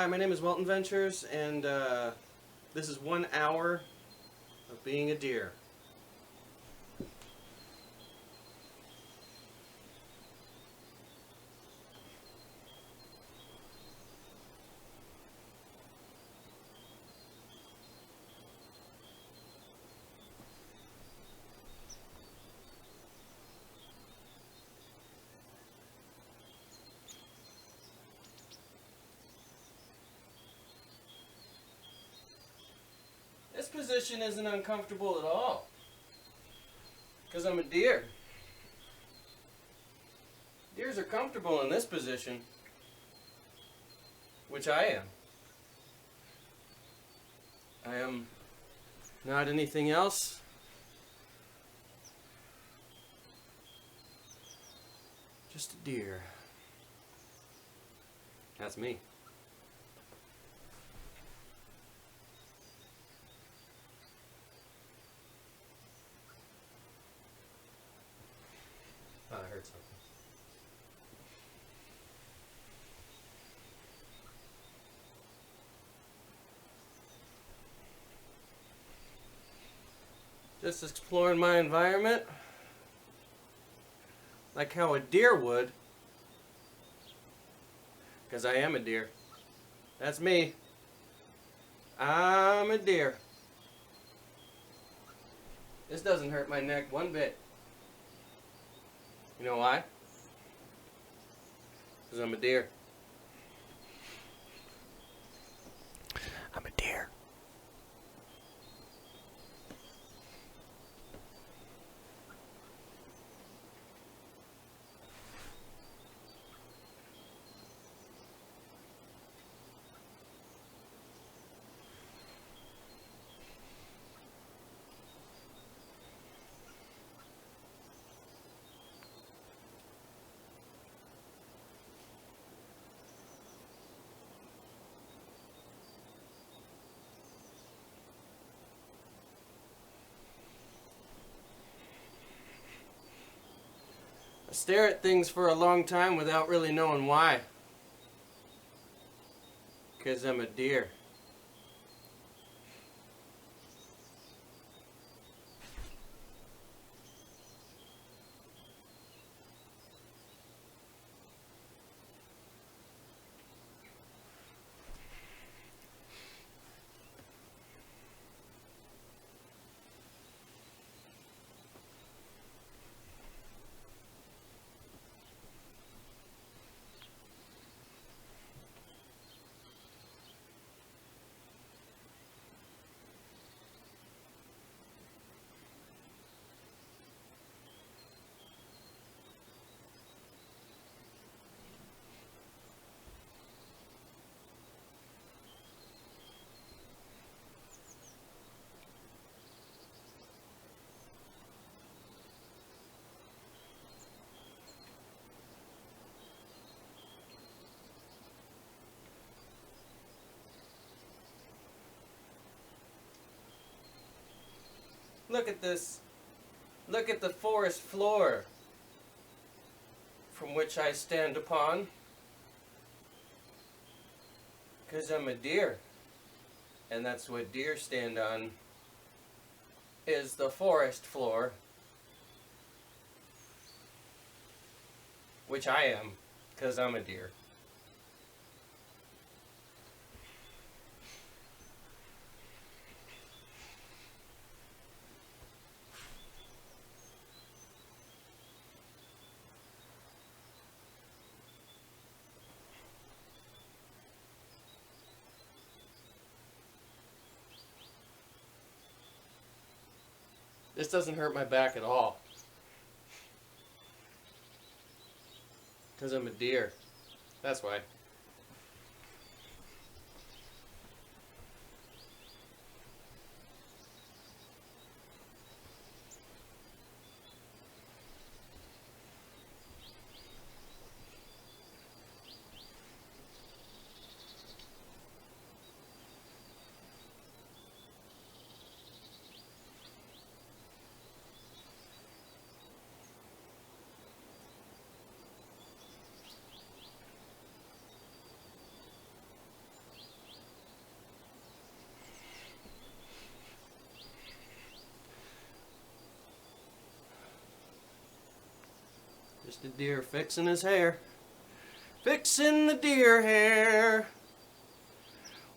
Hi, my name is Welton Ventures, and this is 1 hour of being a deer. This position isn't uncomfortable at all, because I'm a deer. Deers are comfortable in this position, which I am. I am not anything else. Just a deer. That's me. Oh, I heard something. Just exploring my environment, like how a deer would, because I am a deer. That's me. I'm a deer. This doesn't hurt my neck one bit. You know why? Because I'm a deer. I'm a deer. I stare at things for a long time without really knowing why. Because I'm a deer. Look at this. Look at the forest floor from which I stand upon. Because I'm a deer. And that's what deer stand on, is the forest floor. Which I am, because I'm a deer. This doesn't hurt my back at all. Because I'm a deer. That's why. Just a deer fixing his hair. Fixing the deer hair.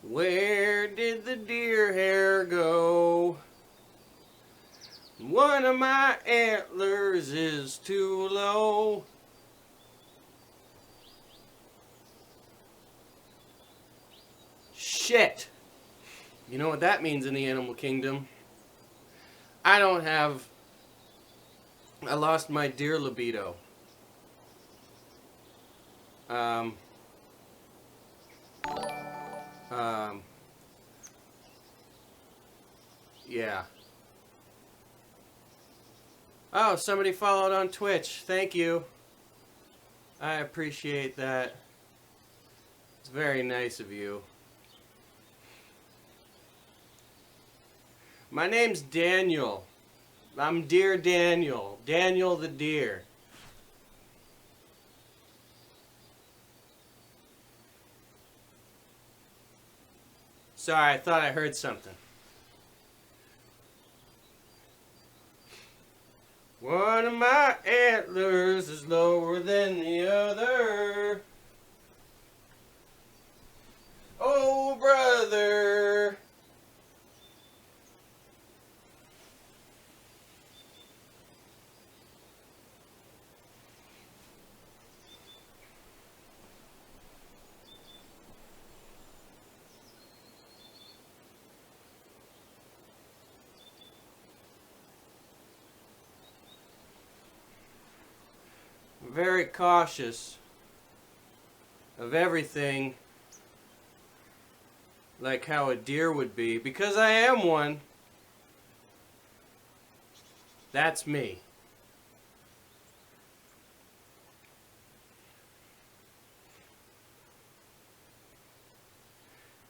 Where did the deer hair go? One of my antlers is too low. Shit. You know what that means in the animal kingdom? I lost my deer libido. Yeah. Oh, somebody followed on Twitch. Thank you. I appreciate that. It's very nice of you. My name's Daniel. I'm Deer Daniel. Daniel the Deer. Sorry, I thought I heard something. One of my antlers is lower than the other. Oh, brother. Very cautious of everything, like how a deer would be, because I am one. That's me.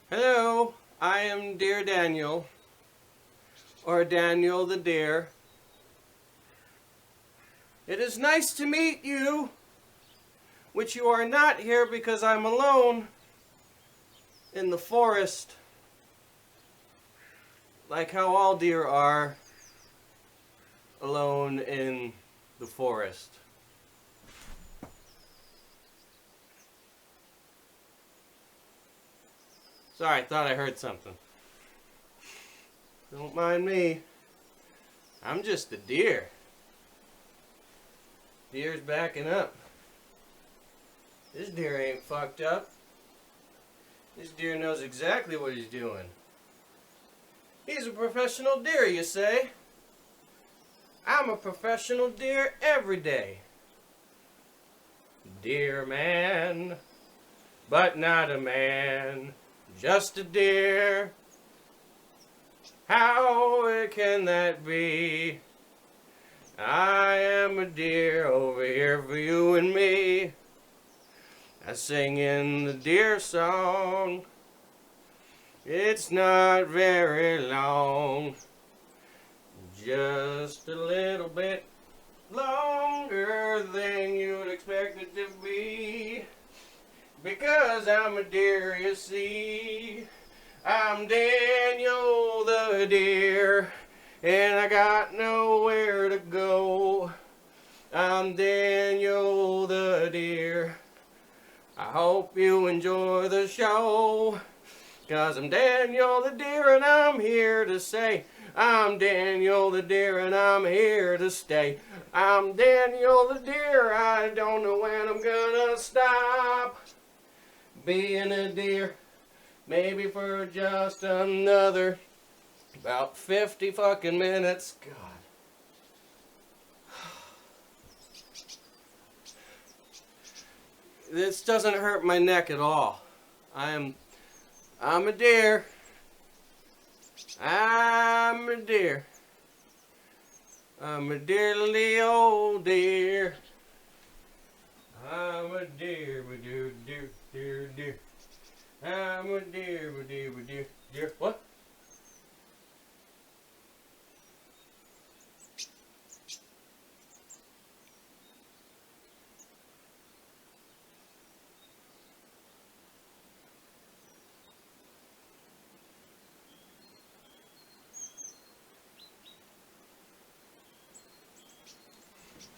Hello, I am Deer Daniel, or Daniel the Deer. It is nice to meet you, which you are not here because I'm alone in the forest, like how all deer are alone in the forest. Sorry, I thought I heard something. Don't mind me. I'm just a deer. Deer's backing up. This deer ain't fucked up. This deer knows exactly what he's doing. He's a professional deer, you say? I'm a professional deer every day. Deer man, but not a man, just a deer. How can that be? I am a deer over here for you and me. I sing in the deer song. It's not very long. Just a little bit longer than you'd expect it to be. Because I'm a deer, you see. I'm Daniel the Deer, and I got nowhere to go. I'm Daniel the Deer. I hope you enjoy the show, 'cause I'm Daniel the Deer and I'm here to say, I'm Daniel the Deer and I'm here to stay. I'm Daniel the Deer, I don't know when I'm gonna stop being a deer. Maybe for just another about 50 fucking minutes. God. This doesn't hurt my neck at all. I'm a deer. I'm a deer. I'm a dearly old deer. I'm a deer, deer, deer, deer, deer. I'm a deer, deer, deer, deer. What?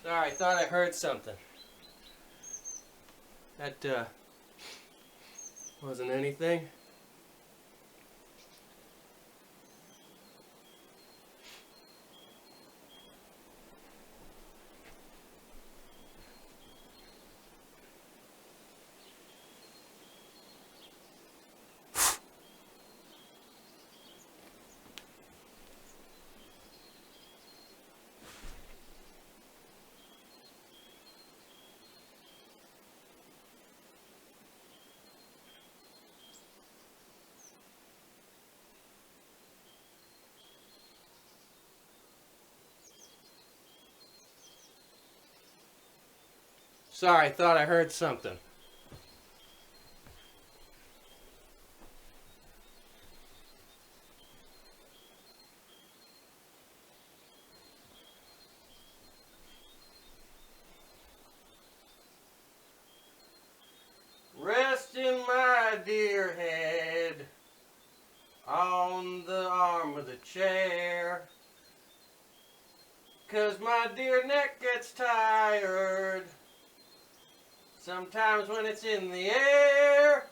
Sorry, I thought I heard something. That wasn't anything. Sorry, thought I heard something. Resting my dear head on the arm of the chair, 'cause my dear neck gets tired sometimes when it's in the air.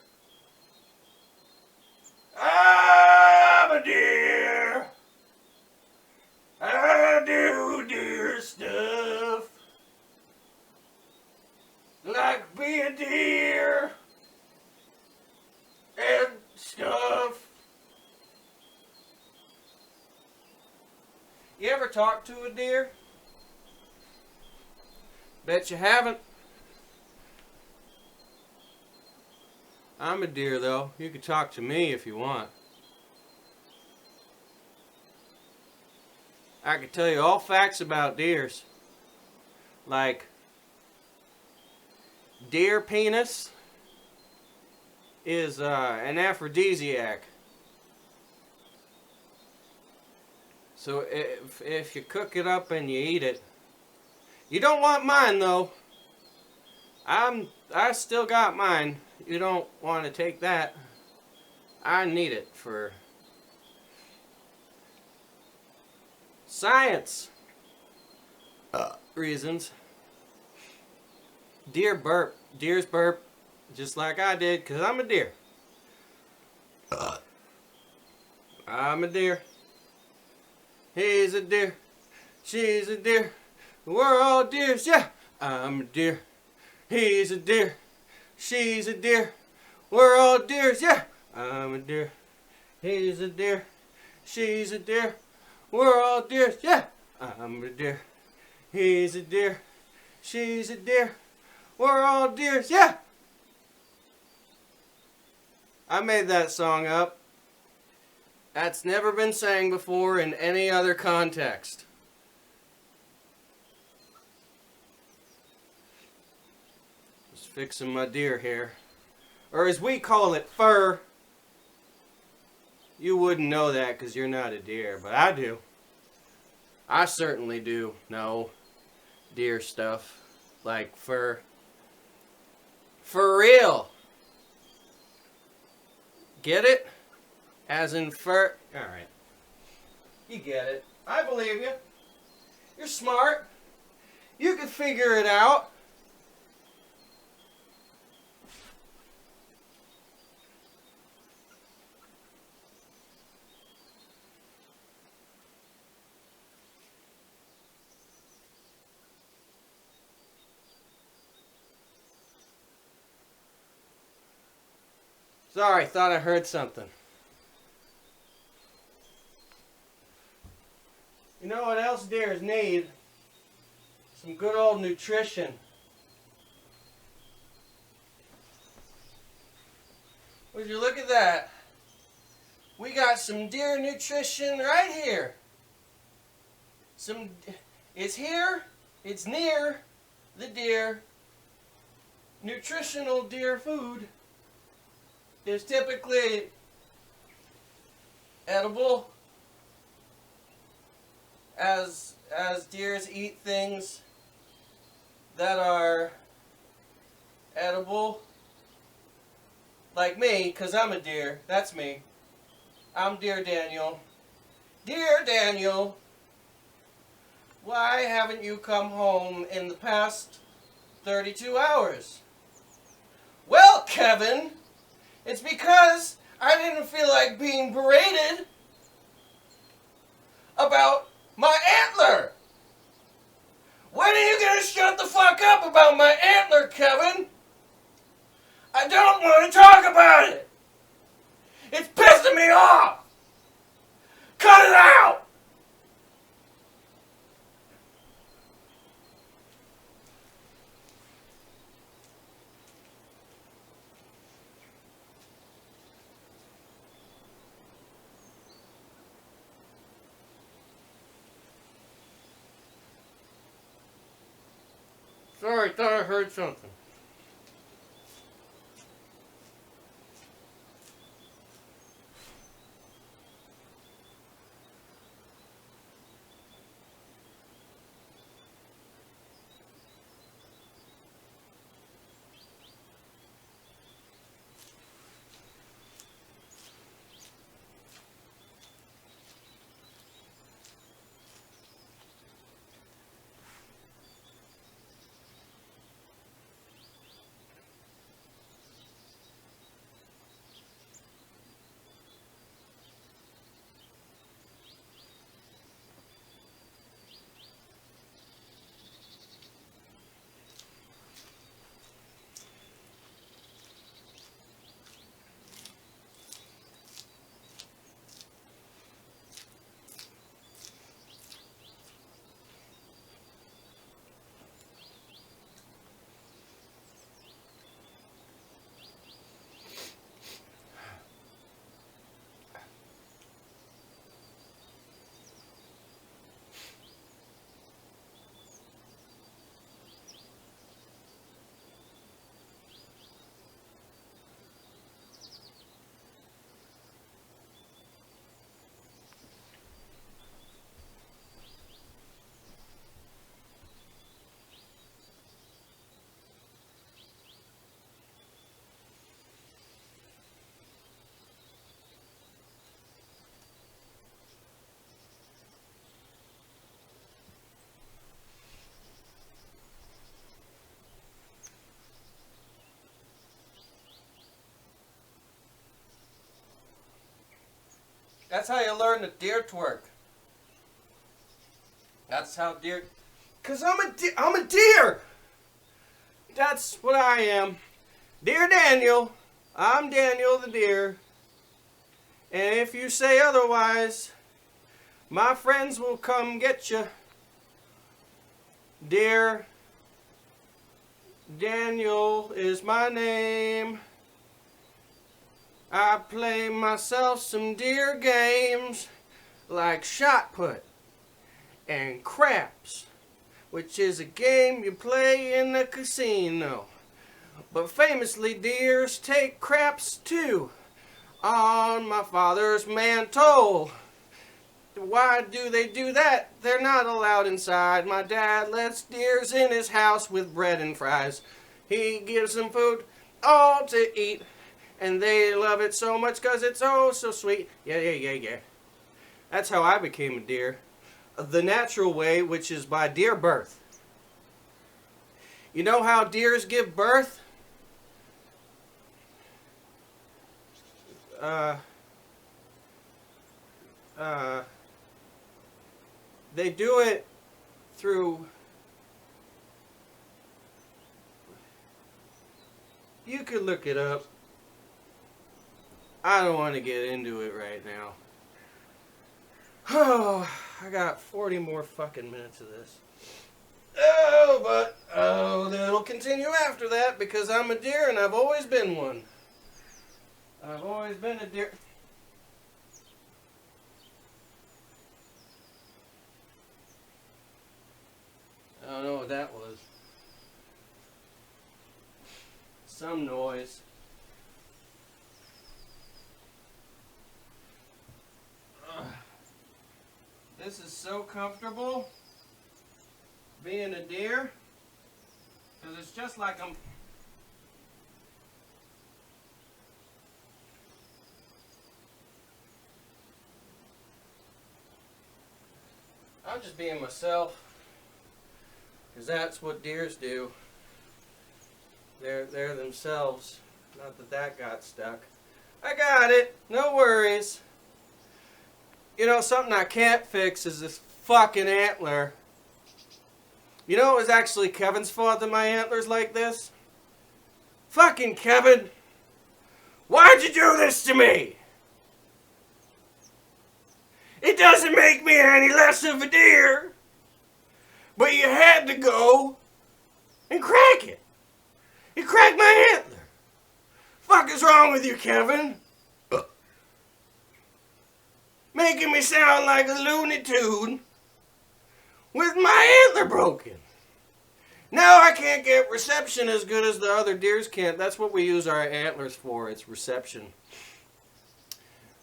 I'm a deer. I do deer stuff. Like be a deer and stuff. You ever talk to a deer? Bet you haven't. I'm a deer, though. You can talk to me if you want. I can tell you all facts about deers. Like, deer penis is an aphrodisiac. So if you cook it up and you eat it, you don't want mine though. I still got mine. You don't want to take that. I need it for science reasons. Deer burp. Deers burp just like I did, 'cause I'm a deer. I'm a deer. He's a deer. She's a deer. We're all deers, yeah. I'm a deer. He's a deer. She's a deer. We're all deers, yeah. I'm a deer. He's a deer. She's a deer. We're all deers, yeah. I'm a deer. He's a deer. She's a deer. We're all deers, yeah. I made that song up. That's never been sang before in any other context. Just fixing my deer hair. Or as we call it, fur. You wouldn't know that because you're not a deer, but I do. I certainly do know deer stuff. Like fur. For real. Get it? As in fur. Alright. You get it. I believe you. You're smart. You can figure it out. Sorry, thought I heard something. You know what else deers need? Some good old nutrition. Would you look at that? We got some deer nutrition right here. It's here, it's near the deer. Nutritional deer food is typically edible, as deers eat things that are edible, like me, because I'm a deer. That's me. I'm Deer Daniel. Dear Daniel, why haven't you come home in the past 32 hours? Well, Kevin, it's because I didn't feel like being berated about my antler. When are you gonna shut the fuck up about my antler, Kevin? I don't want to talk about it. It's pissing me off. Cut it out. Sorry, thought I heard something. That's how you learn the deer twerk. That's how deer... Because I'm a deer. That's what I am. Dear Daniel. I'm Daniel the deer. And if you say otherwise, my friends will come get you. Dear Daniel is my name. I play myself some deer games like shot put and craps, which is a game you play in the casino. But famously, deers take craps too on my father's mantle. Why do they do that? They're not allowed inside. My dad lets deers in his house with bread and fries. He gives them food all to eat. And they love it so much because it's oh so sweet. Yeah. That's how I became a deer. The natural way, which is by deer birth. You know how deers give birth? They do it through... You could look it up. I don't want to get into it right now. Oh, I got 40 more fucking minutes of this. It'll continue after that because I'm a deer and I've always been one. I've always been a deer. I don't know what that was. Some noise. This is so comfortable being a deer because it's just like I'm just being myself because that's what deers do. They're themselves. Not that that got stuck. I got it. No worries. You know, something I can't fix is this fucking antler. You know, it was actually Kevin's fault that my antler's like this. Fucking Kevin! Why'd you do this to me? It doesn't make me any less of a deer. But you had to go and crack it. You cracked my antler. Fuck is wrong with you, Kevin? Making me sound like a Looney Tune with my antler broken. Now I can't get reception as good as the other deers can. That's what we use our antlers for. It's reception.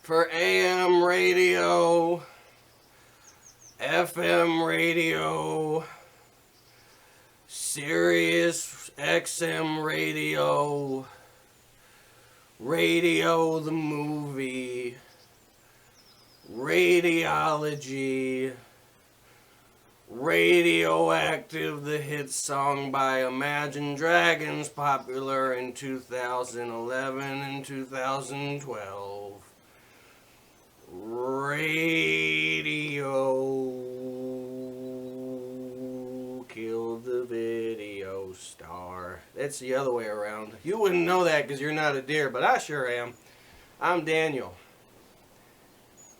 For AM radio, FM radio, Sirius XM radio, Radio the movie, Radiology, Radioactive, the hit song by Imagine Dragons, popular in 2011 and 2012. Radio killed the video star. That's the other way around. You wouldn't know that because you're not a deer, but I sure am. I'm Daniel.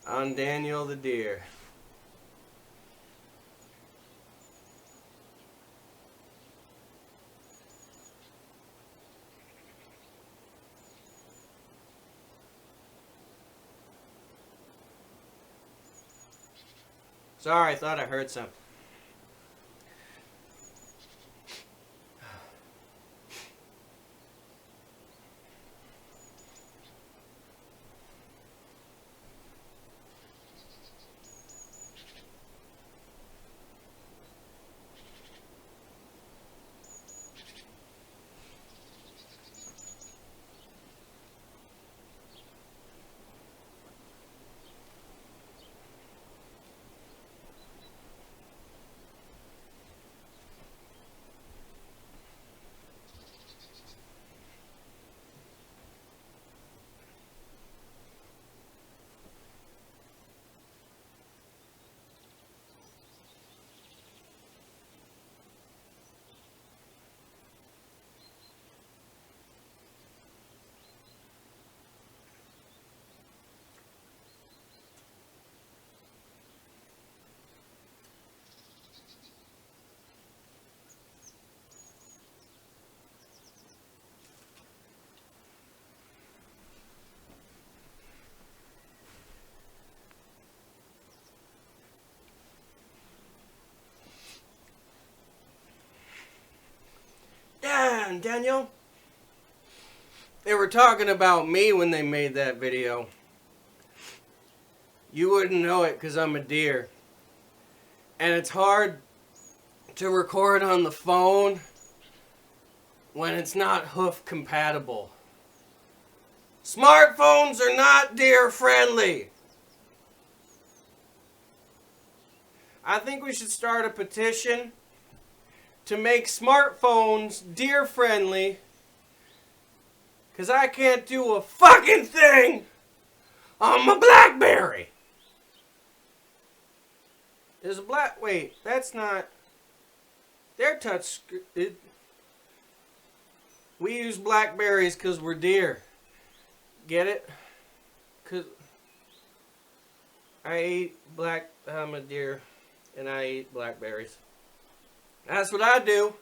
I'm Daniel the deer. Sorry, I thought I heard something. Yeah, Daniel. They were talking about me when they made that video. You wouldn't know it because I'm a deer. And it's hard to record on the phone when it's not hoof compatible. Smartphones are not deer friendly. I think we should start a petition to make smartphones deer friendly, because I can't do a fucking thing on my BlackBerry. There's a wait, that's not, they're touch, we use Blackberries because we're deer. Get it? Because I'm a deer and I eat blackberries. That's what I do.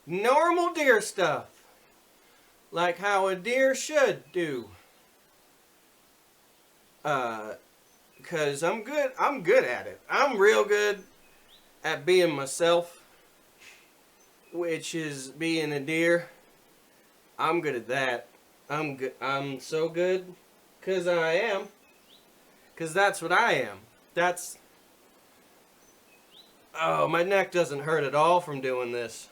Normal deer stuff. Like how a deer should do. Cause I'm good at it. I'm real good at being myself, which is being a deer. I'm good at that. I'm so good cause I am. Cause that's what I am. Oh, my neck doesn't hurt at all from doing this.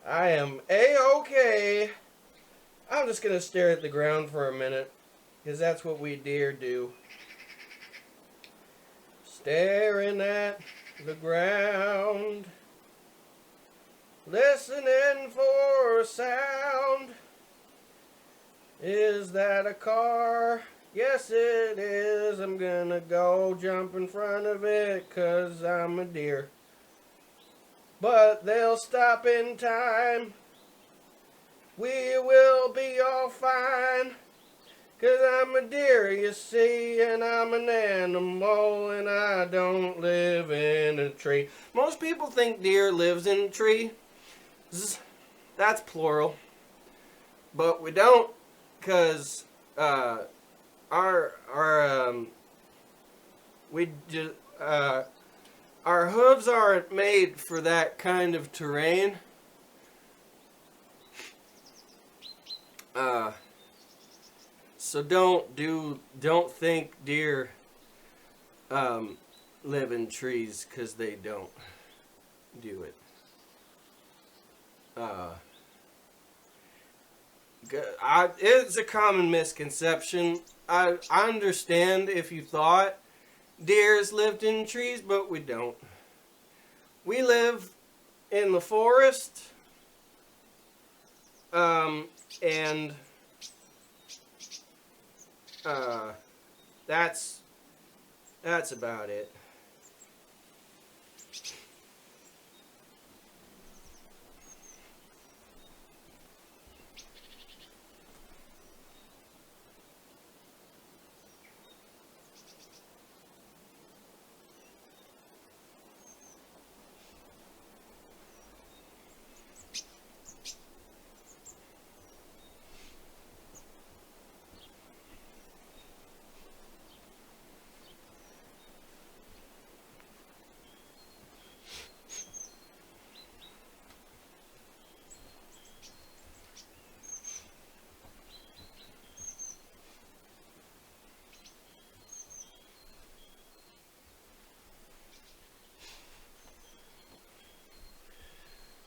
I am A-okay. I'm just gonna stare at the ground for a minute, because that's what we deer do. Staring at the ground listening for a sound. Is that a car? Yes, it is. I'm gonna go jump in front of it 'cause I'm a deer. But they'll stop in time. We will be all fine. 'Cause I'm a deer, you see, and I'm an animal, and I don't live in a tree. Most people think deer lives in a tree. That's plural. But we don't, because we just our hooves aren't made for that kind of terrain. So don't think deer live in trees, because they don't do it. It's a common misconception. I understand if you thought deers lived in trees, but we don't. We live in the forest, and that's about it.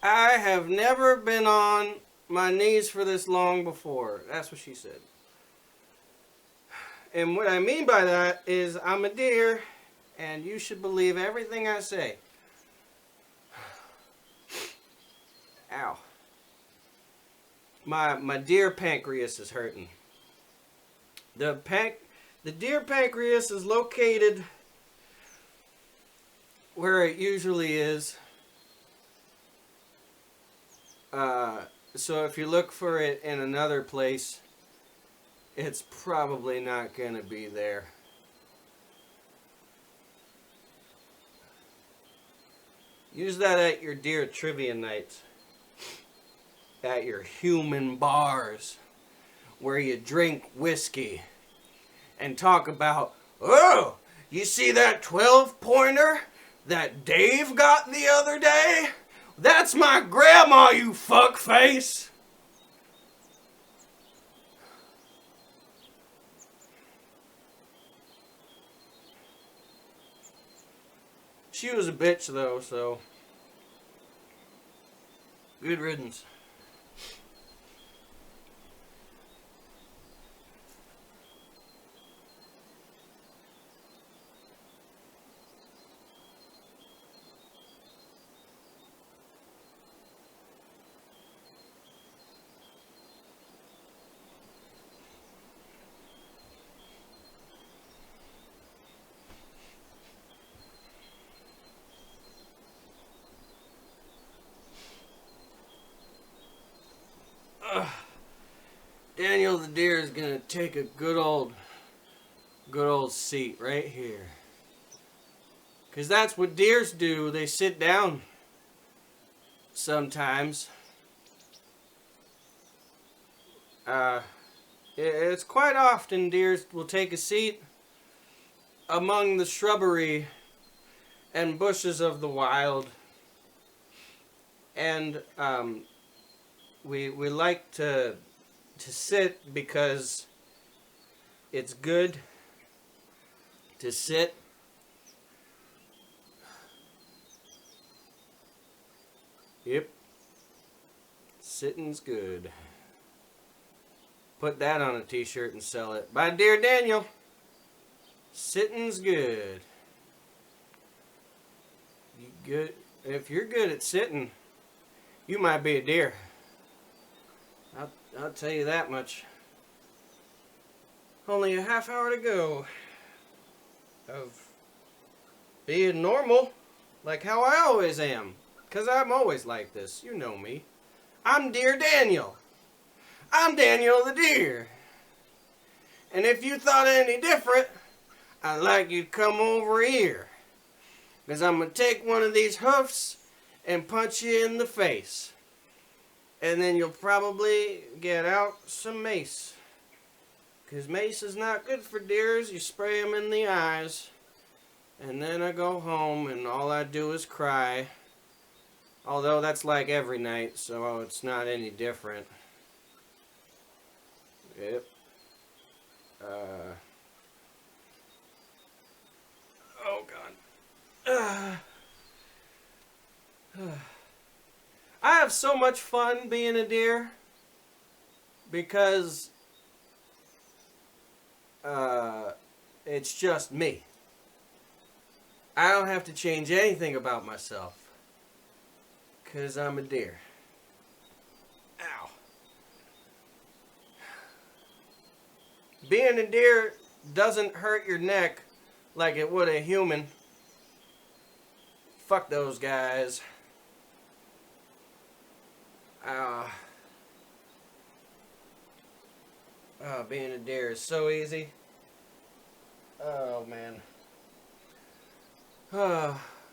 I have never been on my knees for this long before. That's what she said. And what I mean by that is I'm a deer, and you should believe everything I say. Ow. My deer pancreas is hurting. The deer pancreas is located where it usually is. So if you look for it in another place, it's probably not going to be there. Use that at your deer trivia nights. At your human bars, where you drink whiskey and talk about, oh, you see that 12-pointer that Dave got the other day? That's my grandma, you fuckface! She was a bitch, though, so good riddance. Daniel the deer is gonna take a good old seat right here. 'Cause that's what deers do. They sit down sometimes. It's quite often deers will take a seat among the shrubbery and bushes of the wild. And we like to sit because it's good to sit. Yep. Sitting's good. Put that on a t-shirt and sell it. By Dear Daniel. Sitting's good. You good? If you're good at sitting, You might be a deer. I'll tell you that much. Only a half hour to go of being normal, like how I always am. 'Cause I'm always like this. You know me. I'm Deer Daniel. I'm Daniel the Deer. And if you thought any different, I'd like you to come over here. 'Cause I'm going to take one of these hoofs and punch you in the face. And then you'll probably get out some mace. 'Cause mace is not good for deers. You spray them in the eyes. And then I go home and all I do is cry. Although that's like every night, so it's not any different. Yep. Oh God. I have so much fun being a deer because it's just me. I don't have to change anything about myself because I'm a deer. Ow. Being a deer doesn't hurt your neck like it would a human. Fuck those guys. Being a deer is so easy. Oh, man.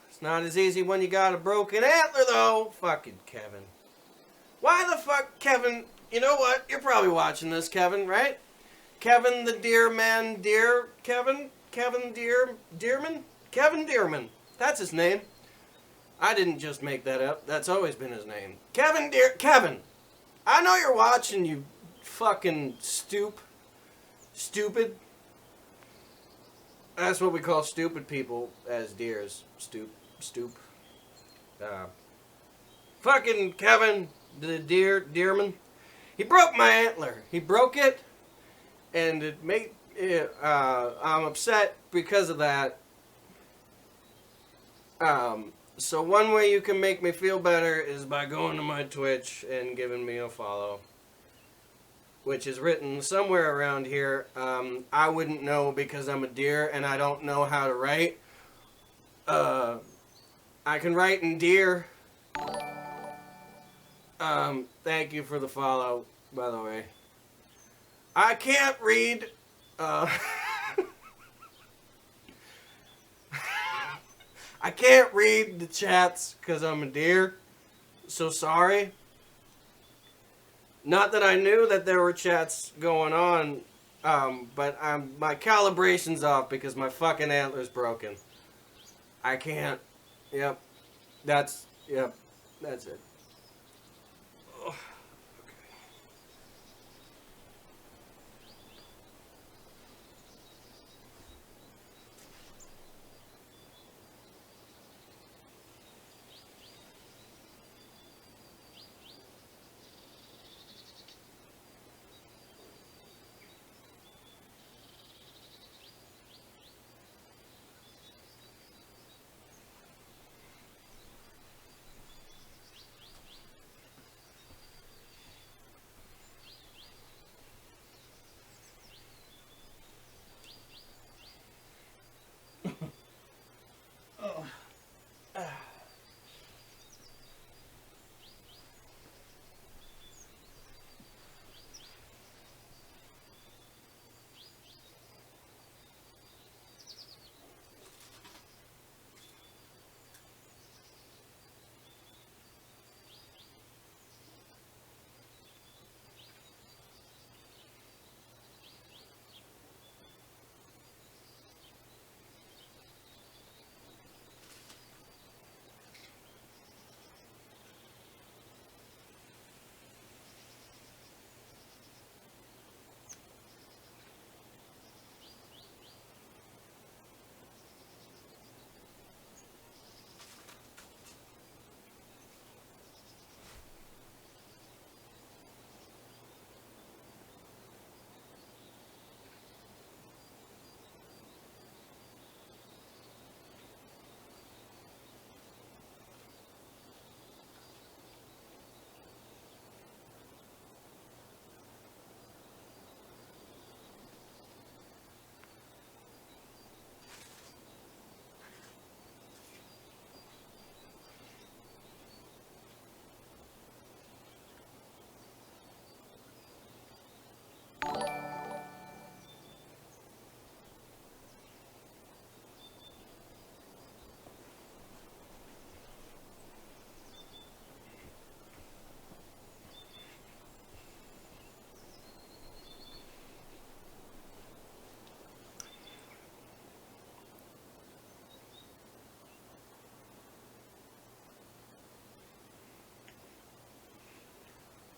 It's not as easy when you got a broken antler, though. Fucking Kevin. Why the fuck, Kevin? You know what? You're probably watching this, Kevin, right? Kevin the Deer Man Deer. Kevin Deerman? Kevin Deerman. That's his name. I didn't just make that up. That's always been his name. Kevin! I know you're watching, you fucking stupid. That's what we call stupid people as deers. Stoop. Fucking Kevin, the Deerman. He broke my antler. He broke it, and it made. I'm upset because of that. So one way you can make me feel better is by going to my Twitch and giving me a follow, which is written somewhere around here. I wouldn't know because I'm a deer and I don't know how to write. I can write in deer. Thank you for the follow, by the way. I can't read. I can't read the chats because I'm a deer. So sorry. Not that I knew that there were chats going on, but my calibration's off because my fucking antler's broken. I can't. Yep. That's it. Ugh.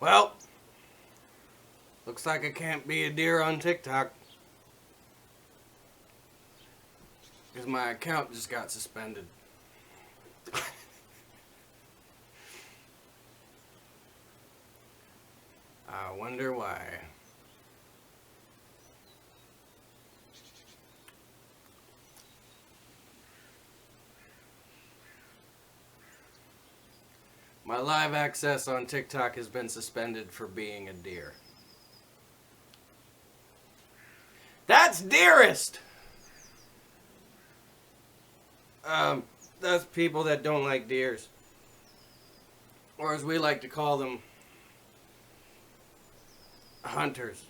Well, looks like I can't be a deer on TikTok. Because my account just got suspended. I wonder why. My live access on TikTok has been suspended for being a deer. That's dearest! That's people that don't like deers. Or as we like to call them, hunters.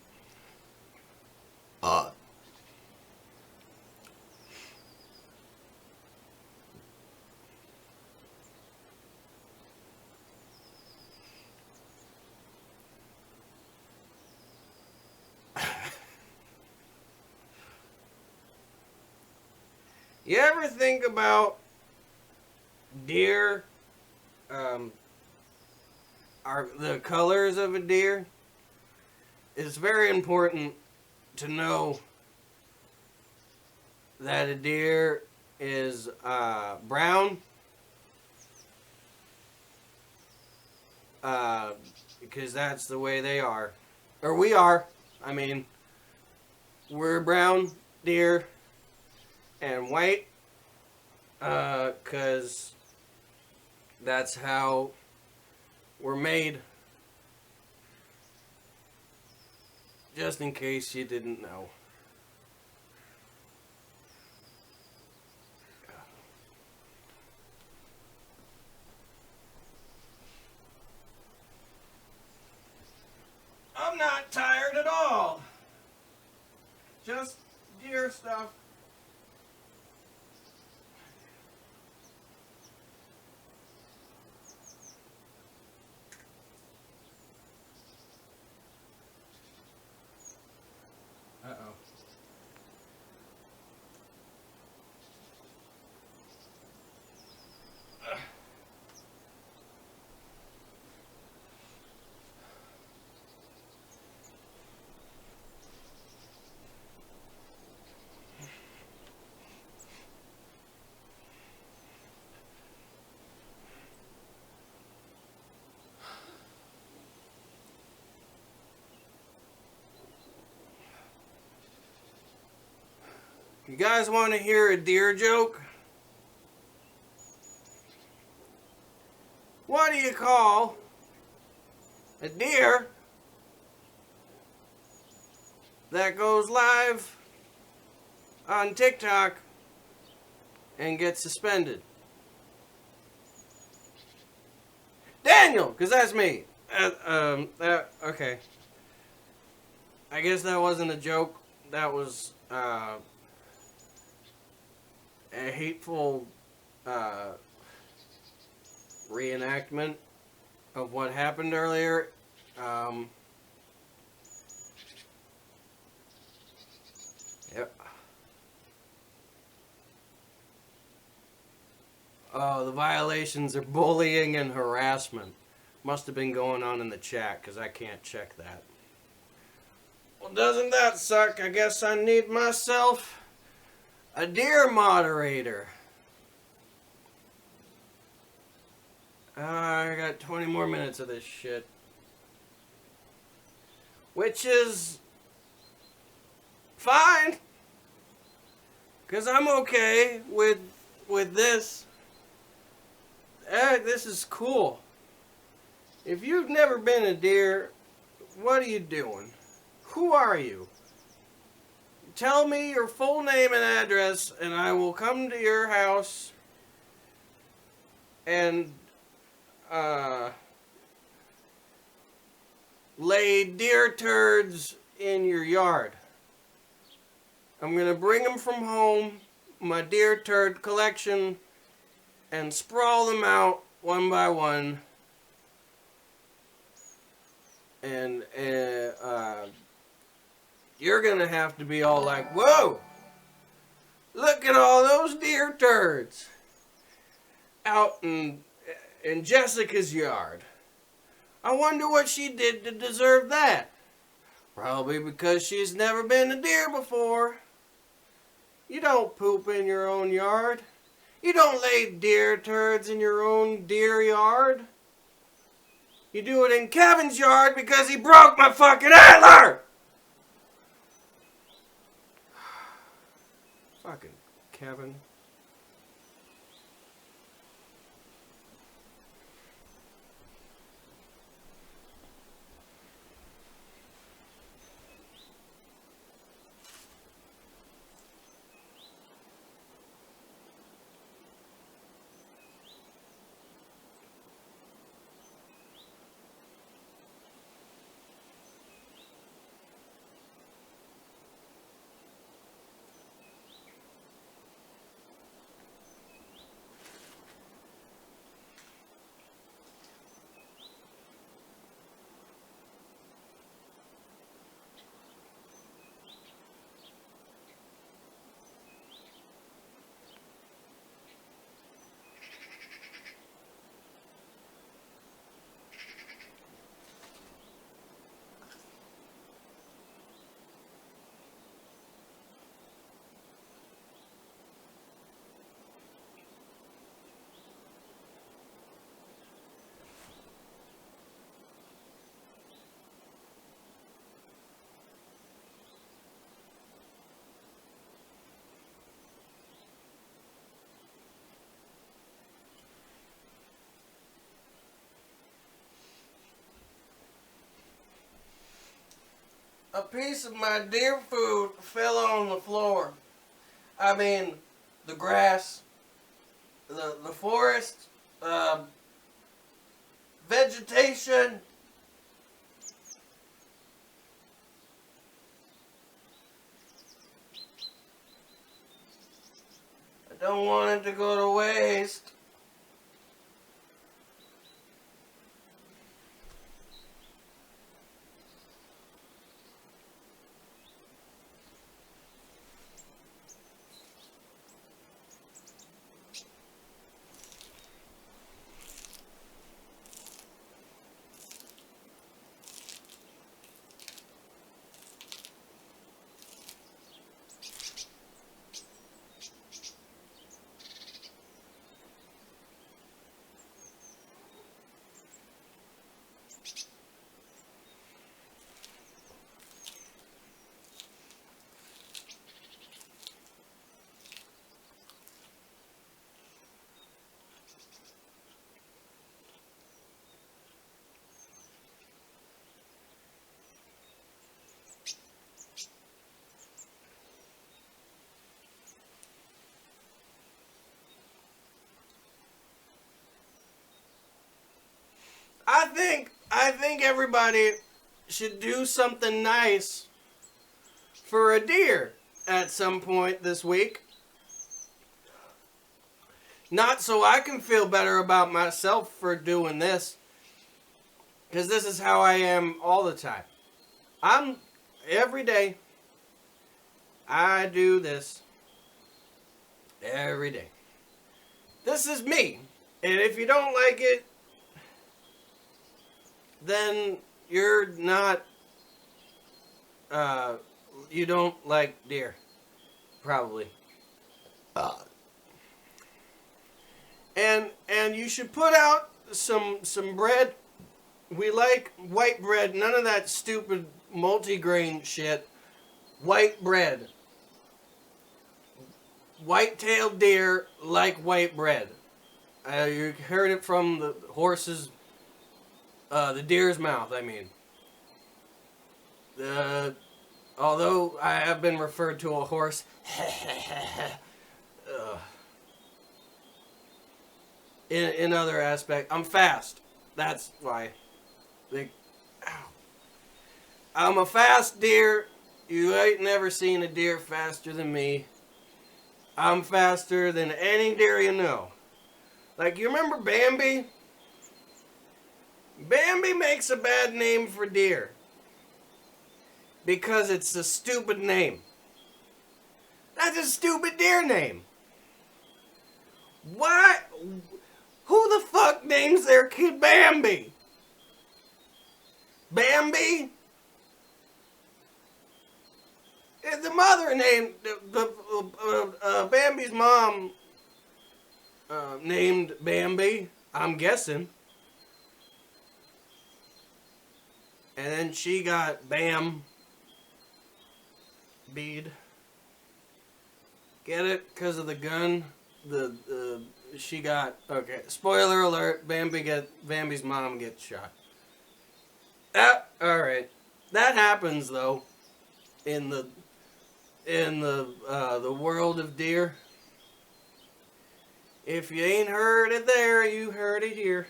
You ever think about deer, are the colors of a deer? It's very important to know that a deer is brown, because that's the way they are. Or we are. I mean, we're brown deer and white, because that's how we're made. Just in case you didn't know. I'm not tired at all. Just deer stuff. Uh-oh. You guys want to hear a deer joke? What do you call a deer that goes live on TikTok and gets suspended? Daniel, because that's me. Okay. I guess that wasn't a joke. That was a hateful reenactment of what happened earlier. Yep. Oh, the violations are bullying and harassment. Must have been going on in the chat, because I can't check that. Well, doesn't that suck? I guess I need myself a deer moderator. I got 20 more minutes of this shit. Which is fine. Because I'm okay with this. This is cool. If you've never been a deer, what are you doing? Who are you? Tell me your full name and address, and I will come to your house and lay deer turds in your yard. I'm gonna bring them from home, my deer turd collection, and sprawl them out one by one. And you're gonna have to be all like, whoa! Look at all those deer turds out in Jessica's yard. I wonder what she did to deserve that. Probably because she's never been a deer before. You don't poop in your own yard. You don't lay deer turds in your own deer yard. You do it in Kevin's yard because he broke my fucking antler! Fucking Kevin. A piece of my deer food fell on the floor. I mean, the grass, the forest, vegetation. I don't want it to go to waste. I think everybody should do something nice for a deer at some point this week. Not so I can feel better about myself for doing this, because this is how I am all the time. Every day, I do this. Every day. This is me. And if you don't like it, then you're not, you don't like deer. Probably. And you should put out some bread. We like white bread. None of that stupid multigrain shit. White bread. White-tailed deer like white bread. You heard it from the horse's, the deer's mouth, I mean. Although I have been referred to a horse. in other aspects, I'm fast. That's why. I'm a fast deer. You ain't never seen a deer faster than me. I'm faster than any deer you know. Like, you remember Bambi? Bambi makes a bad name for deer. Because it's a stupid name. That's a stupid deer name. Why? Who the fuck names their kid Bambi? Bambi. The mother named Bambi's mom named Bambi, I'm guessing. And then she got Bam bead. Get it? Because of the gun. She got, okay. Spoiler alert. Bambi's mom gets shot. All right. That happens though in the world of deer. If you ain't heard it there, you heard it here.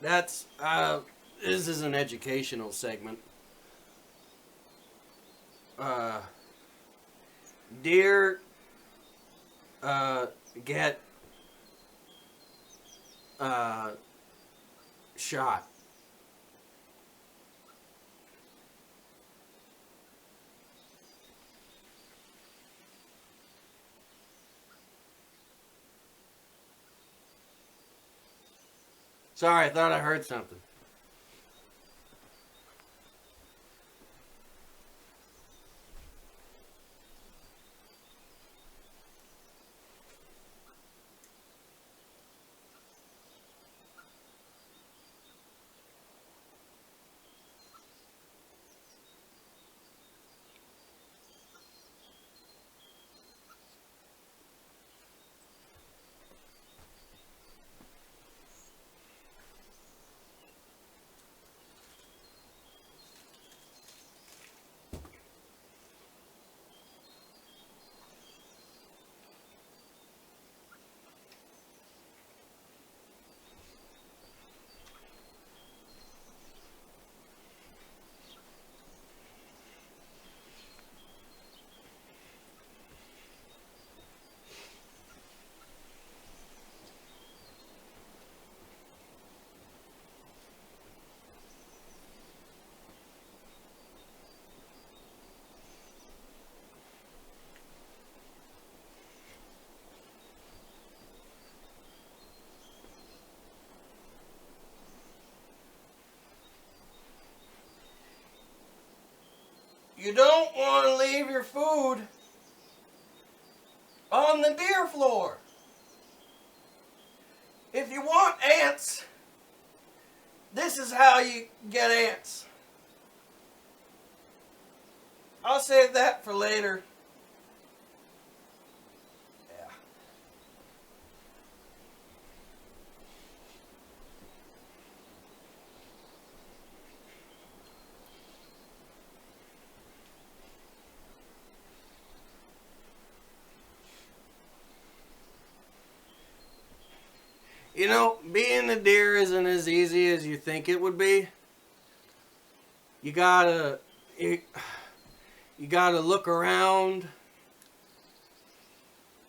That's this is an educational segment. Deer get shot. Sorry, I thought I heard something. You don't want to leave your food on the deer floor. If you want ants, this is how you get ants. I'll save that for later. Yeah. You know, being a deer isn't as easy as you think it would be. You gotta look around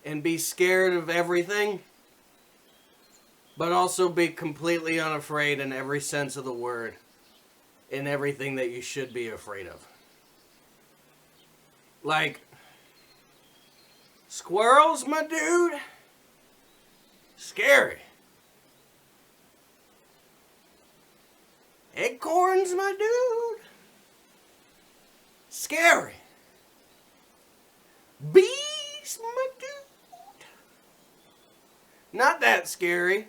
and be scared of everything, but also be completely unafraid in every sense of the word, in everything that you should be afraid of. Like, squirrels, my dude, scary. Acorns, my dude, scary. Bees, my dude, not that scary.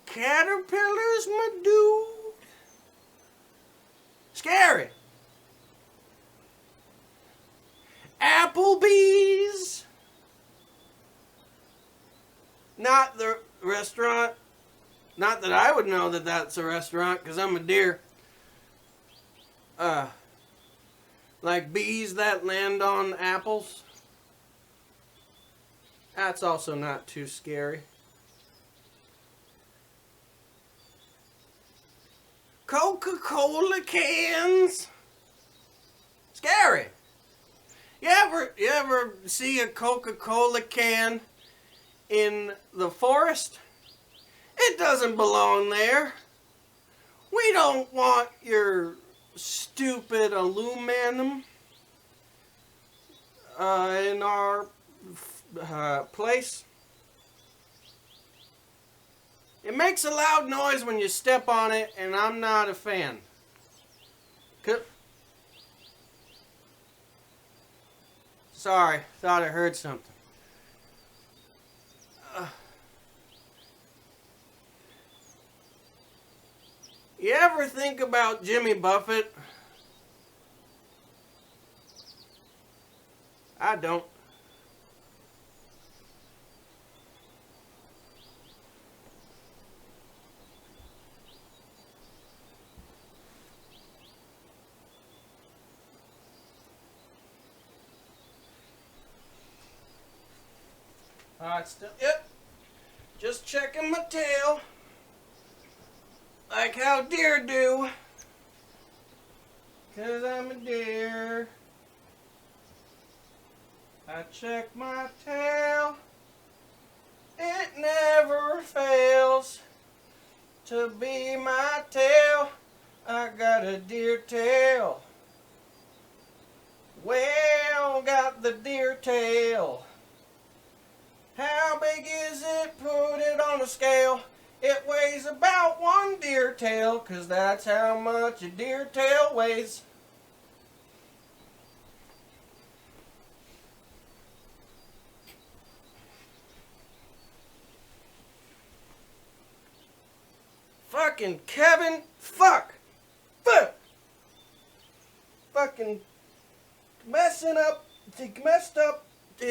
Caterpillars, my dude, scary. Applebee's, not the restaurant. Not that I would know that that's a restaurant, because I'm a deer. Like bees that land on apples. That's also not too scary. Coca-Cola cans. Scary. You ever see a Coca-Cola can in the forest? It doesn't belong there. We don't want your stupid aluminum in our place. It makes a loud noise when you step on it, and I'm not a fan. Sorry, thought I heard something. You ever think about Jimmy Buffett? I don't. Alright, still, yep. Just checking my tail. Like how deer do. 'Cause I'm a deer. I check my tail. It never fails to be my tail. I got a deer tail. Well, got the deer tail. How big is it? Put it on a scale. It weighs about 1 deer tail, 'cause that's how much a deer tail weighs. Fucking Kevin, fuck. Fucking messing up, he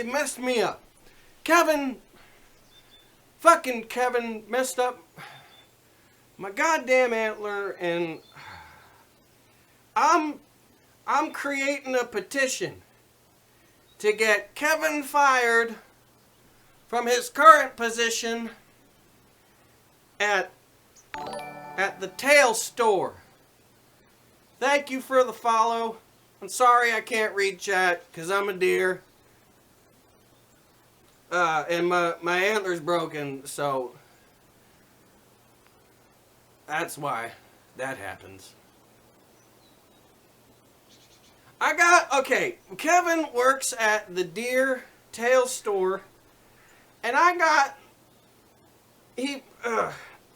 messed me up. Fucking Kevin messed up my goddamn antler, and I'm creating a petition to get Kevin fired from his current position at the tail store. Thank you for the follow. I'm sorry I can't read chat because I'm a deer. And my antler's broken, so that's why that happens. Okay, Kevin works at the deer tail store, and do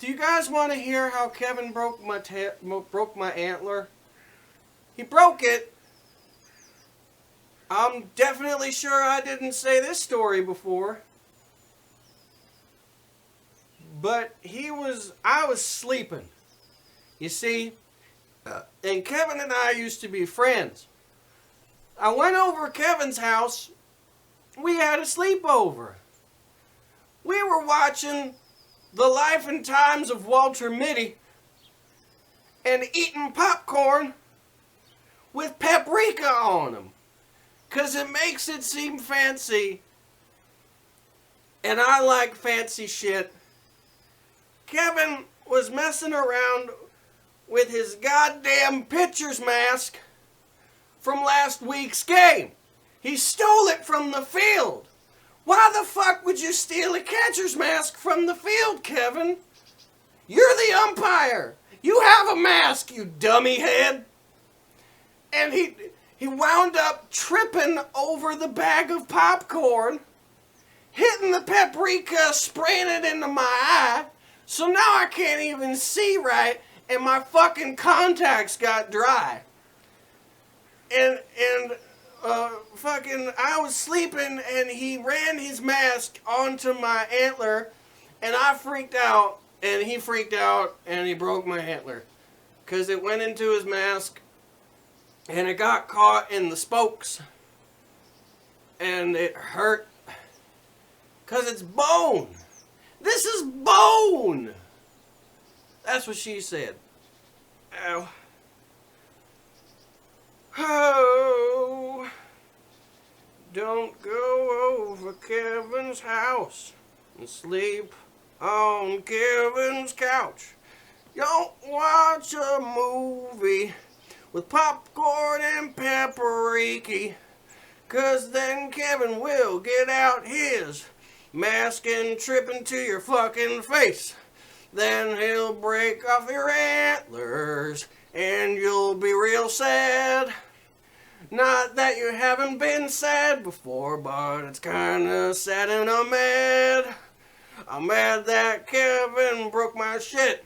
you guys want to hear how Kevin broke my antler? He broke it. I'm definitely sure I didn't say this story before. But I was sleeping. You see, and Kevin and I used to be friends. I went over to Kevin's house. We had a sleepover. We were watching The Life and Times of Walter Mitty and eating popcorn with paprika on them. 'Cause it makes it seem fancy. And I like fancy shit. Kevin was messing around with his goddamn pitcher's mask from last week's game. He stole it from the field. Why the fuck would you steal a catcher's mask from the field, Kevin? You're the umpire. You have a mask, you dummy head. And he wound up tripping over the bag of popcorn, hitting the paprika, spraying it into my eye, so now I can't even see right, and my fucking contacts got dry. And I was sleeping, and he ran his mask onto my antler, and I freaked out, and he freaked out, and he broke my antler, 'cause it went into his mask, and it got caught in the spokes, and it hurt, 'cause it's bone. This is bone. That's what she said. Ow. Oh, don't go over Kevin's house and sleep on Kevin's couch. Don't watch a movie with popcorn and paprika, 'cause then Kevin will get out his mask and trip into your fucking face. Then he'll break off your antlers and you'll be real sad. Not that you haven't been sad before, but it's kinda sad and I'm mad. I'm mad that Kevin broke my shit.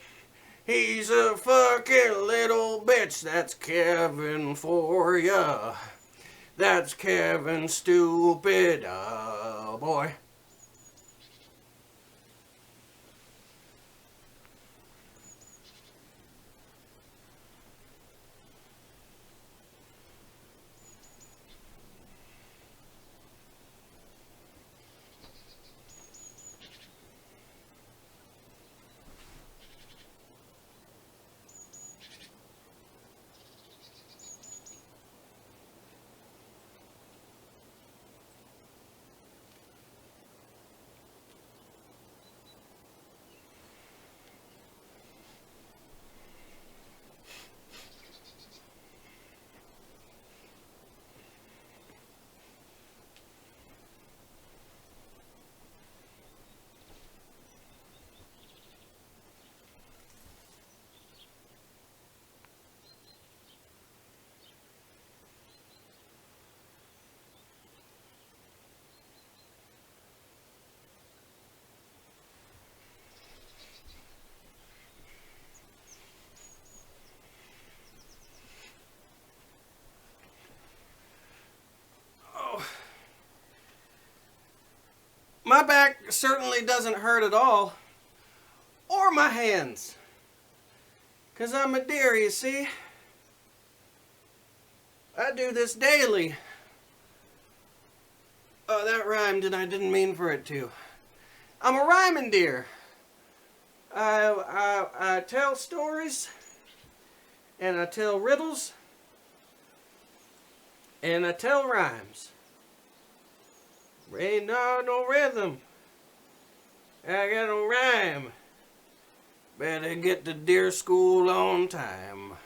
He's a fucking little bitch. That's Kevin for ya. That's Kevin stupid, boy. My back certainly doesn't hurt at all. Or my hands. 'Cause I'm a deer, you see. I do this daily. Oh, that rhymed and I didn't mean for it to. I'm a rhyming deer. I tell stories. And I tell riddles. And I tell rhymes. Ain't no rhythm. I got no rhyme. Better get to deer school on time.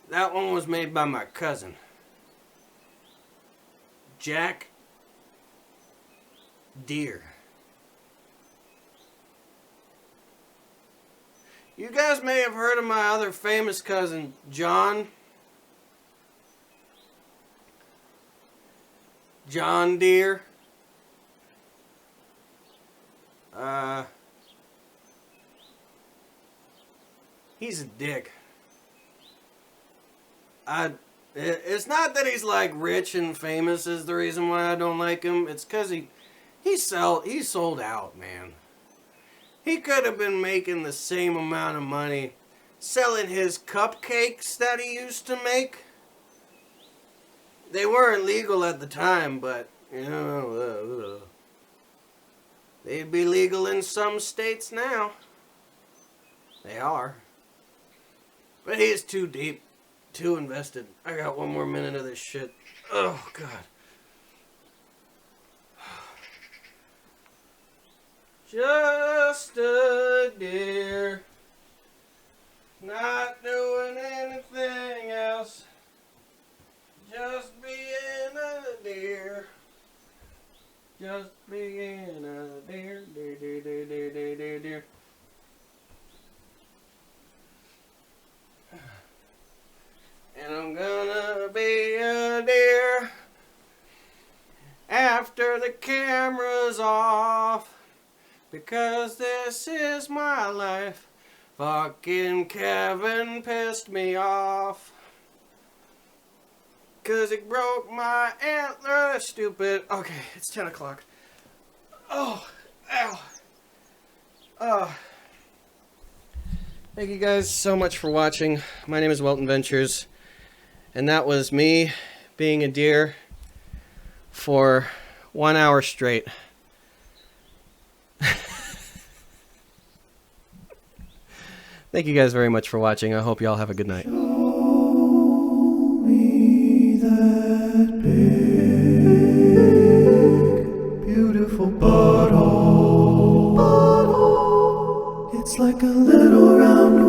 That one was made by my cousin, Jack Deer. You guys may have heard of my other famous cousin, John Deere. He's a dick. It's not that he's like rich and famous is the reason why I don't like him. It's because he sold out, man. He could have been making the same amount of money selling his cupcakes that he used to make. They weren't legal at the time, but, you know, they'd be legal in some states now. They are. But he's too deep, too invested. I got one more minute of this shit. Oh, God. Just a deer, not doing anything else. Just being a deer. Just being a deer, deer, deer, deer, deer, deer, deer, deer. And I'm gonna be a deer after the camera's off, because this is my life. Fucking Kevin pissed me off, 'cause he broke my antler, stupid. Okay, it's 10 o'clock. Oh, ow. Oh. Thank you guys so much for watching. My name is Welton Ventures, and that was me being a deer for 1 hour straight. Thank you guys very much for watching. I hope you all have a good night. Show me that big, beautiful bottle. It's like a little round